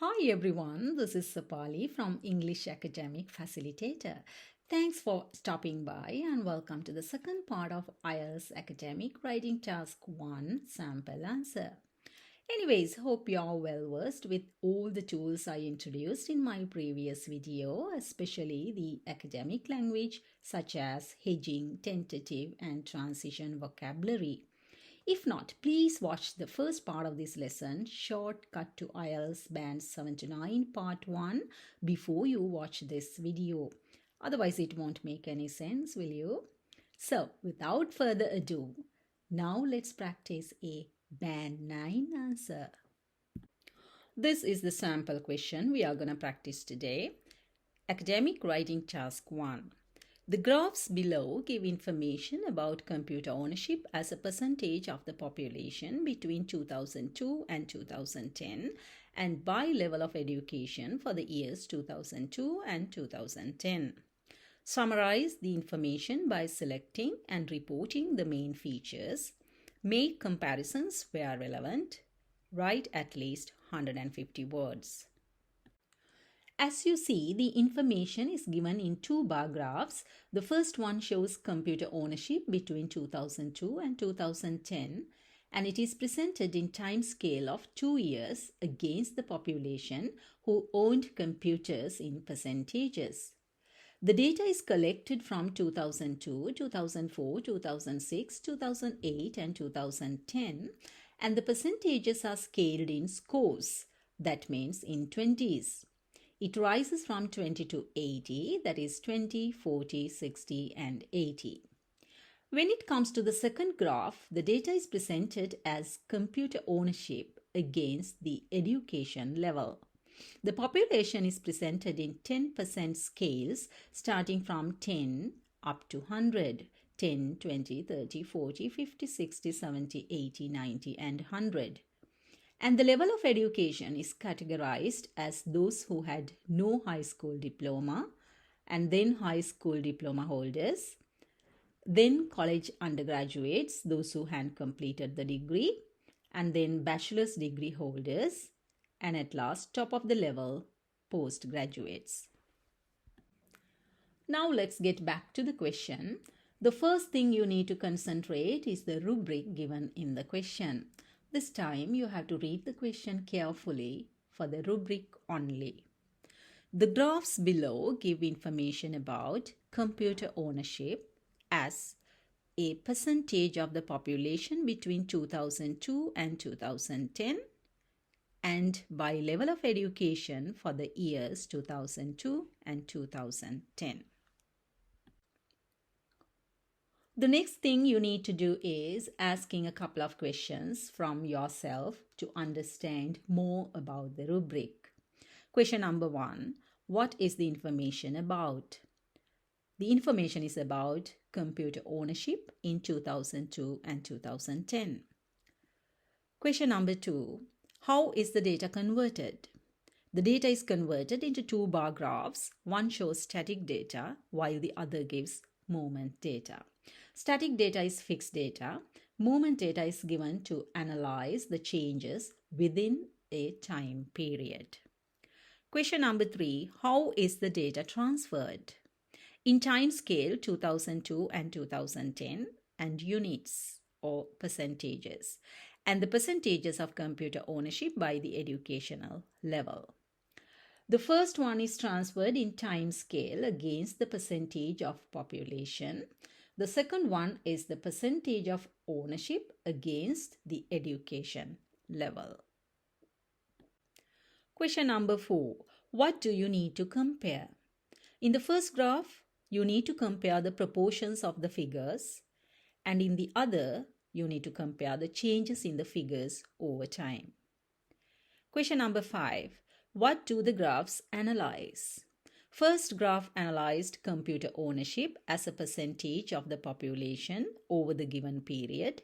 Hi everyone, this is Sapali from English Academic Facilitator. Thanks for stopping by and welcome to the second part of Ielts Academic Writing Task 1 Sample Answer. Anyways, hope you are well versed with all the tools I introduced in my previous video, especially the academic language such as hedging, tentative and transition vocabulary. If not, please watch the first part of this lesson, Shortcut to IELTS Band 7 to 9 Part 1, before you watch this video. Otherwise, it won't make any sense, will you? So, without further ado, now let's practice a Band 9 answer. This is the sample question we are going to practice today. Academic Writing Task 1. The graphs below give information about computer ownership as a percentage of the population between 2002 and 2010 and by level of education for the years 2002 and 2010. Summarize the information by selecting and reporting the main features. Make comparisons where relevant. Write at least 150 words. As you see, the information is given in two bar graphs. The first one shows computer ownership between 2002 and 2010, and it is presented in time scale of 2 years against the population who owned computers in percentages. The data is collected from 2002, 2004, 2006, 2008 and 2010, and the percentages are scaled in scores, that means in 20s. It rises from 20 to 80, that is 20, 40, 60 and 80. When it comes to the second graph, the data is presented as computer ownership against the education level. The population is presented in 10% scales starting from 10 up to 100, 10, 20, 30, 40, 50, 60, 70, 80, 90 and 100. And the level of education is categorized as those who had no high school diploma, and then high school diploma holders, then college undergraduates, those who had completed the degree, and then bachelor's degree holders, and at last, top of the level, postgraduates. Now let's get back to the question. The first thing you need to concentrate is the rubric given in the question. This time you have to read the question carefully for the rubric only. The graphs below give information about computer ownership as a percentage of the population between 2002 and 2010 and by level of education for the years 2002 and 2010. The next thing you need to do is asking a couple of questions from yourself to understand more about the rubric. Question number 1. What is the information about? The information is about computer ownership in 2002 and 2010. Question number 2. How is the data converted? The data is converted into two bar graphs. One shows static data while the other gives movement data. Static data is fixed data. Movement data is given to analyze the changes within a time period. Question number 3. How is the data transferred? In time scale 2002 and 2010 and units or percentages, and the percentages of computer ownership by the educational level. The first one is transferred in time scale against the percentage of population. The second one is the percentage of ownership against the education level. Question number 4. What do you need to compare? In the first graph, you need to compare the proportions of the figures, and in the other, you need to compare the changes in the figures over time. Question number 5. What do the graphs analyze? First graph analyzed computer ownership as a percentage of the population over the given period,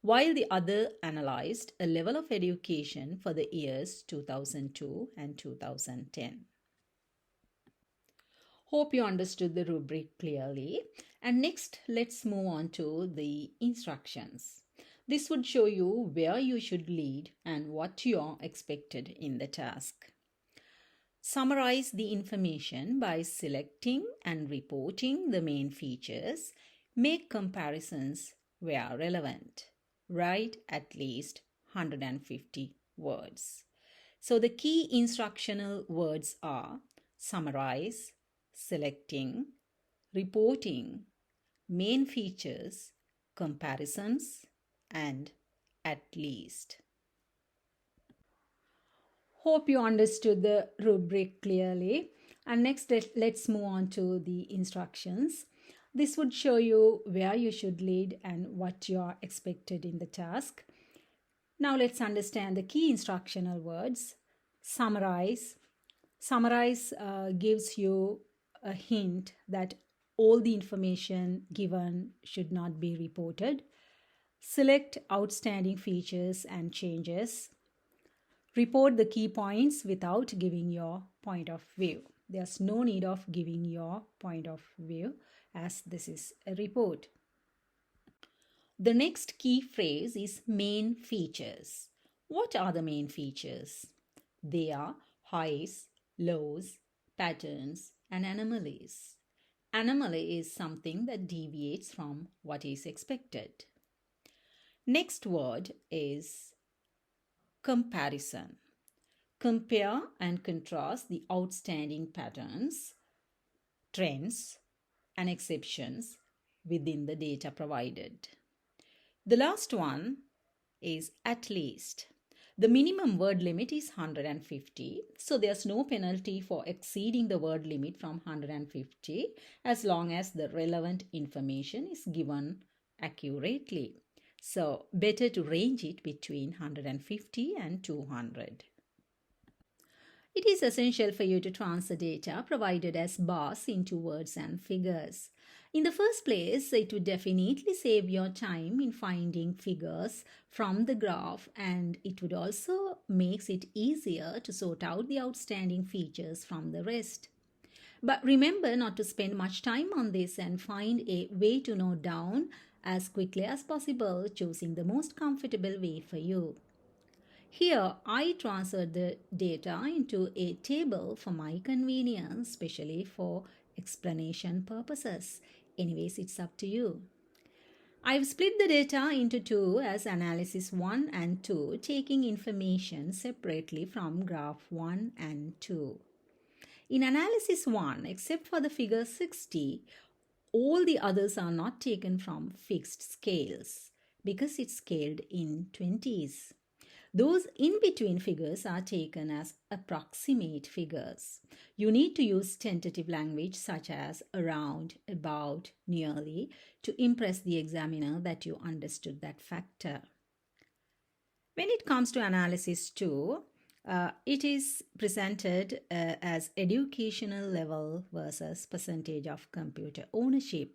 while the other analyzed a level of education for the years 2002 and 2010. Hope you understood the rubric clearly. And next, let's move on to the instructions. This would show you where you should lead and what you are expected in the task. Summarize the information by selecting and reporting the main features. Make comparisons where relevant. Write at least 150 words. So the key instructional words are summarize, selecting, reporting, main features, comparisons, and at least. Hope you understood the rubric clearly. And next, let's move on to the instructions. This would show you where you should lead and what you are expected in the task. Now let's understand the key instructional words. Summarize. Summarize gives you a hint that all the information given should not be reported. Select outstanding features and changes. Report the key points without giving your point of view. There's no need of giving your point of view as this is a report. The next key phrase is main features. What are the main features? They are highs, lows, patterns, and anomalies. Anomaly is something that deviates from what is expected. Next word is comparison. Compare and contrast the outstanding patterns, trends, and exceptions within the data provided. The last one is at least. The minimum word limit is 150, so there's no penalty for exceeding the word limit from 150 as long as the relevant information is given accurately. So better to range it between 150 and 200. It is essential for you to transfer data provided as bars into words and figures. In the first place, it would definitely save your time in finding figures from the graph, and it would also make it easier to sort out the outstanding features from the rest. But remember not to spend much time on this and find a way to note down as quickly as possible, choosing the most comfortable way for you. Here, I transferred the data into a table for my convenience, especially for explanation purposes. Anyways, it's up to you. I've split the data into two as analysis 1 and 2, taking information separately from graph 1 and 2. In analysis 1, except for the figure 60, all the others are not taken from fixed scales because it's scaled in 20s. Those in between figures are taken as approximate figures. You need to use tentative language such as around, about, nearly to impress the examiner that you understood that factor. When it comes to analysis 2, it is presented as educational level versus percentage of computer ownership.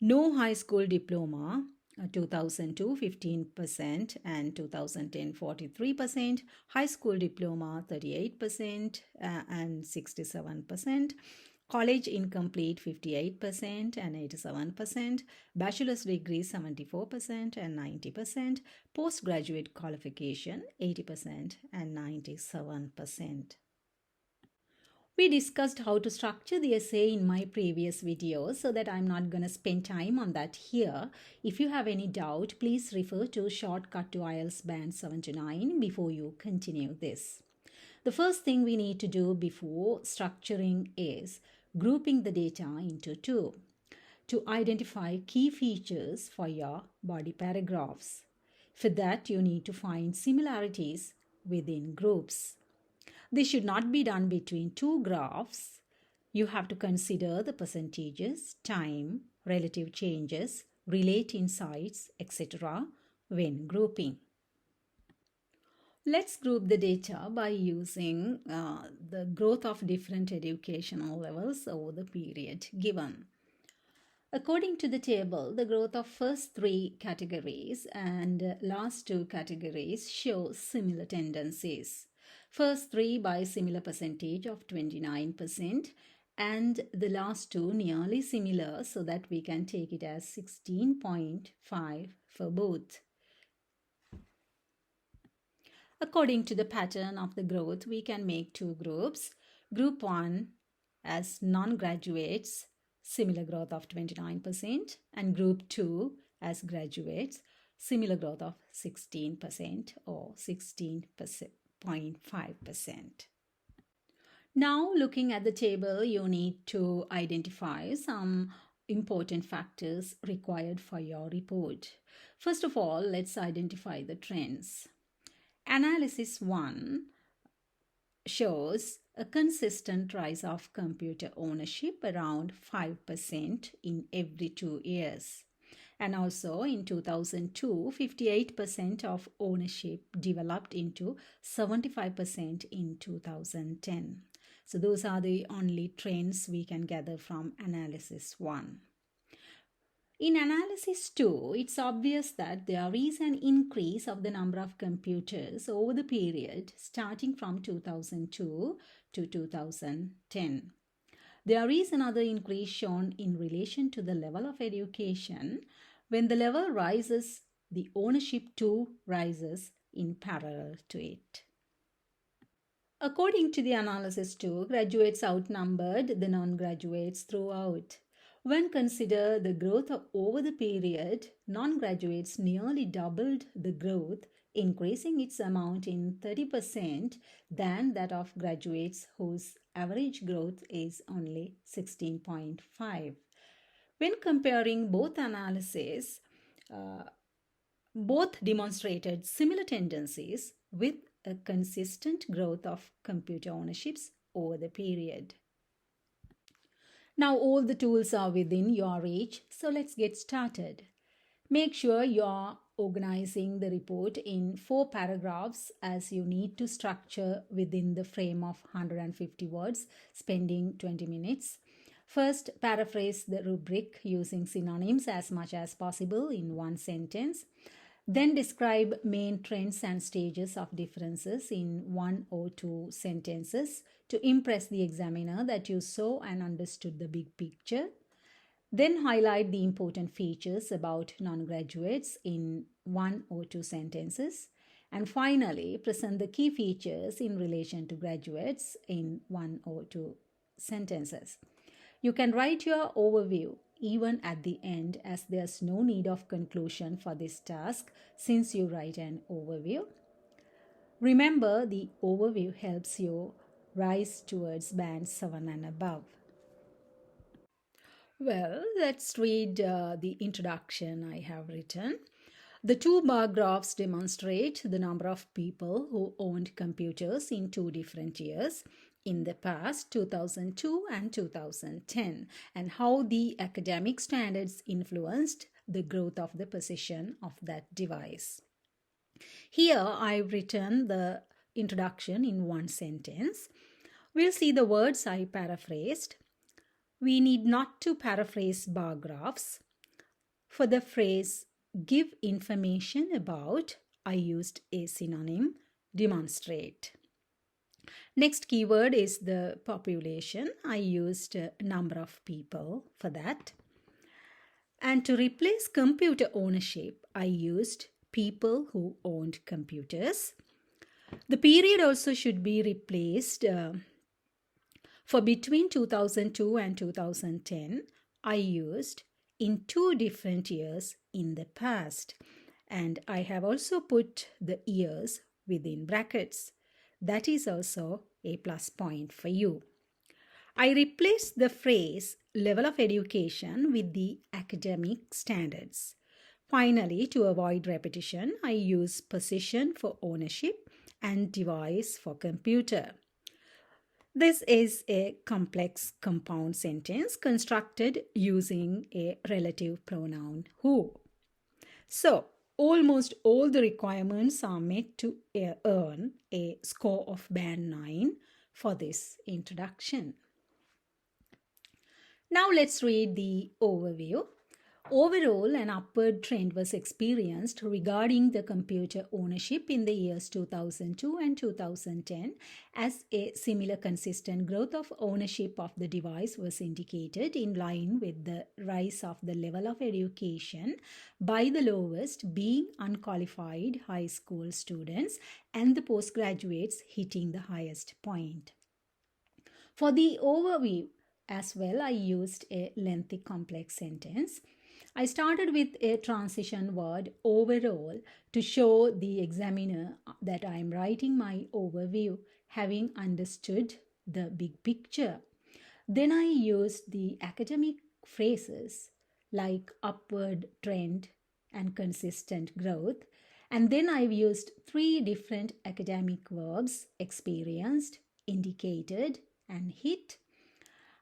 No high school diploma, 2002 15% and 2010 43%, high school diploma 38% and 67%, college incomplete 58% and 87%, bachelor's degree 74% and 90%, postgraduate qualification 80% and 97%. We discussed how to structure the essay in my previous video, so that I'm not going to spend time on that here. If you have any doubt, please refer to Shortcut to IELTS Band 7 to 9 before you continue this. The first thing we need to do before structuring is grouping the data into two to identify key features for your body paragraphs. For that, you need to find similarities within groups. This should not be done between two graphs. You have to consider the percentages, time, relative changes, relate insights, etc. when grouping. Let's group the data by using the growth of different educational levels over the period given. According to the table, the growth of first three categories and last two categories show similar tendencies. First three by similar percentage of 29% and the last two nearly similar, so that we can take it as 16.5 for both. According to the pattern of the growth, we can make two groups. Group 1 as non-graduates, similar growth of 29%, and Group 2 as graduates, similar growth of 16% or 16.5%. Now, looking at the table, you need to identify some important factors required for your report. First of all, let's identify the trends. Analysis 1 shows a consistent rise of computer ownership around 5% in every 2 years. And also in 2002, 58% of ownership developed into 75% in 2010. So those are the only trends we can gather from analysis 1. In analysis 2, it's obvious that there is an increase of the number of computers over the period starting from 2002 to 2010. There is another increase shown in relation to the level of education. When the level rises, the ownership too rises in parallel to it. According to the analysis 2, graduates outnumbered the non-graduates throughout. When considered the growth over the period, non-graduates nearly doubled the growth, increasing its amount in 30% than that of graduates whose average growth is only 16.5. When comparing both analyses, both demonstrated similar tendencies with a consistent growth of computer ownerships over the period. Now all the tools are within your reach, so let's get started. Make sure you're organizing the report in 4 paragraphs as you need to structure within the frame of 150 words, spending 20 minutes. First, paraphrase the rubric using synonyms as much as possible in one sentence. Then describe main trends and stages of differences in 1 or 2 sentences to impress the examiner that you saw and understood the big picture. Then highlight the important features about non-graduates in 1 or 2 sentences. And finally, present the key features in relation to graduates in 1 or 2 sentences. You can write your overview even at the end, as there's no need of conclusion for this task since you write an overview. Remember, the overview helps you rise towards band 7 and above. Well, let's read the introduction I have written. The 2 bar graphs demonstrate the number of people who owned computers in 2 different years, in the past, 2002 and 2010, and how the academic standards influenced the growth of the position of that device. Here, I've written the introduction in one sentence. We'll see the words I paraphrased. We need not to paraphrase bar graphs. For the phrase, give information about, I used a synonym, demonstrate. Next keyword is the population. I used number of people for that. And to replace computer ownership, I used people who owned computers. The period also should be replaced. For between 2002 and 2010, I used in 2 different years in the past. And I have also put the years within brackets. That is also a plus point for you. I replaced the phrase level of education with the academic standards. Finally, to avoid repetition, I use position for ownership and device for computer. This is a complex compound sentence constructed using a relative pronoun who. So, almost all the requirements are met to earn a score of band 9 for this introduction. Now let's read the overview. Overall, an upward trend was experienced regarding the computer ownership in the years 2002 and 2010, as a similar consistent growth of ownership of the device was indicated in line with the rise of the level of education by the lowest being unqualified high school students and the postgraduates hitting the highest point. For the overview as well, I used a lengthy complex sentence. I started with a transition word overall to show the examiner that I am writing my overview, having understood the big picture. Then I used the academic phrases like upward trend and consistent growth. And then I've used three different academic verbs: experienced, indicated, and hit.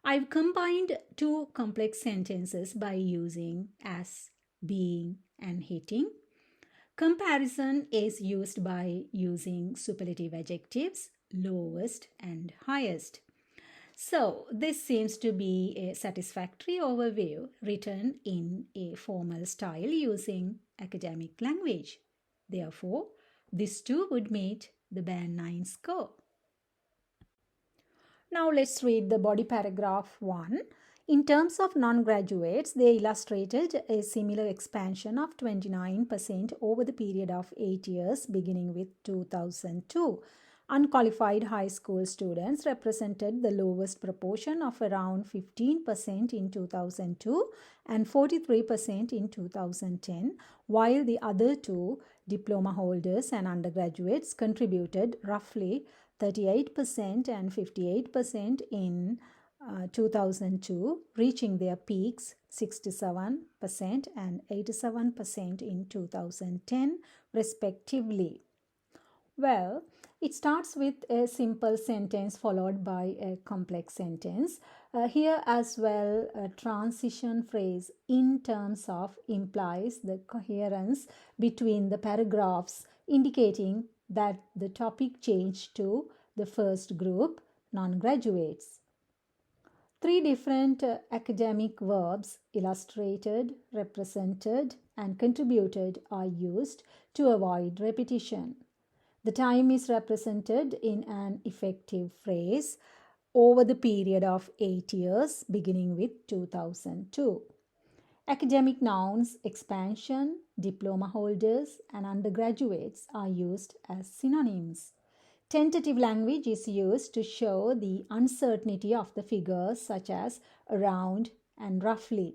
I've combined two complex sentences by using as, being, and hitting. Comparison is used by using superlative adjectives lowest and highest. So, this seems to be a satisfactory overview written in a formal style using academic language. Therefore, this too would meet the Band 9 score. Now let's read the body paragraph 1. In terms of non-graduates, they illustrated a similar expansion of 29% over the period of 8 years beginning with 2002. Unqualified high school students represented the lowest proportion of around 15% in 2002 and 43% in 2010, while the other two, diploma holders and undergraduates, contributed roughly 38% and 58% in 2002, reaching their peaks 67% and 87% in 2010, respectively. Well, it starts with a simple sentence followed by a complex sentence. Here as well, a transition phrase in terms of implies the coherence between the paragraphs, indicating that the topic changed to the first group, non-graduates. Three different academic verbs, illustrated, represented, and contributed, are used to avoid repetition. The time is represented in an effective phrase over the period of 8 years, beginning with 2002. Academic nouns, expansion, diploma holders, and undergraduates are used as synonyms. Tentative language is used to show the uncertainty of the figures, such as around and roughly.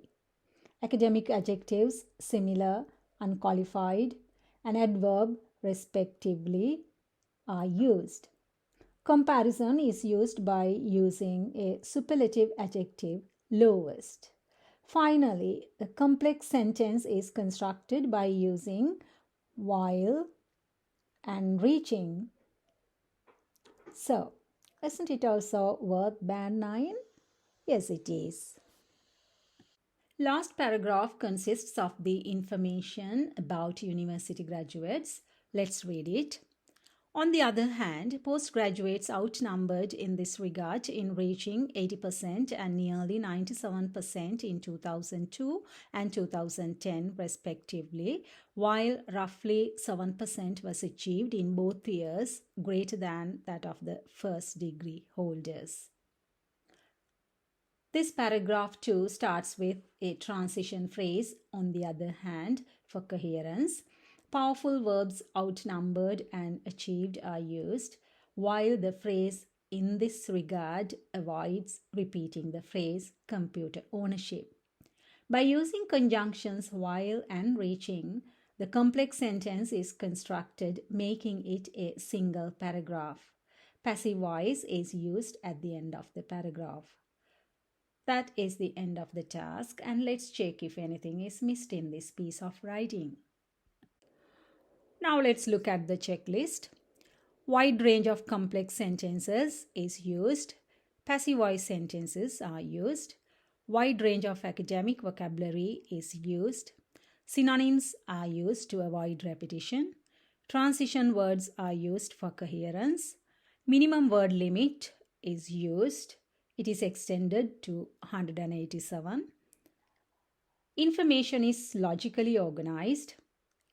Academic adjectives, similar, unqualified, and adverb, respectively, are used. Comparison is used by using a superlative adjective, lowest. Finally, a complex sentence is constructed by using while and reaching. So, isn't it also worth Band 9? Yes, it is. Last paragraph consists of the information about university graduates. Let's read it. On the other hand, postgraduates outnumbered in this regard in reaching 80% and nearly 97% in 2002 and 2010 respectively, while roughly 7% was achieved in both years, greater than that of the first degree holders. This paragraph 2 starts with a transition phrase, on the other hand, for coherence. Powerful verbs outnumbered and achieved are used, while the phrase in this regard avoids repeating the phrase computer ownership. By using conjunctions while and reaching, the complex sentence is constructed, making it a single paragraph. Passive voice is used at the end of the paragraph. That is the end of the task, and let's check if anything is missed in this piece of writing. Now let's look at the checklist. Wide range of complex sentences is used. Passive voice sentences are used. Wide range of academic vocabulary is used. Synonyms are used to avoid repetition. Transition words are used for coherence. Minimum word limit is used. It is extended to 187. Information is logically organized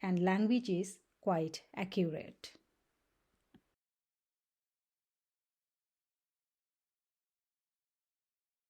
and language is quite accurate.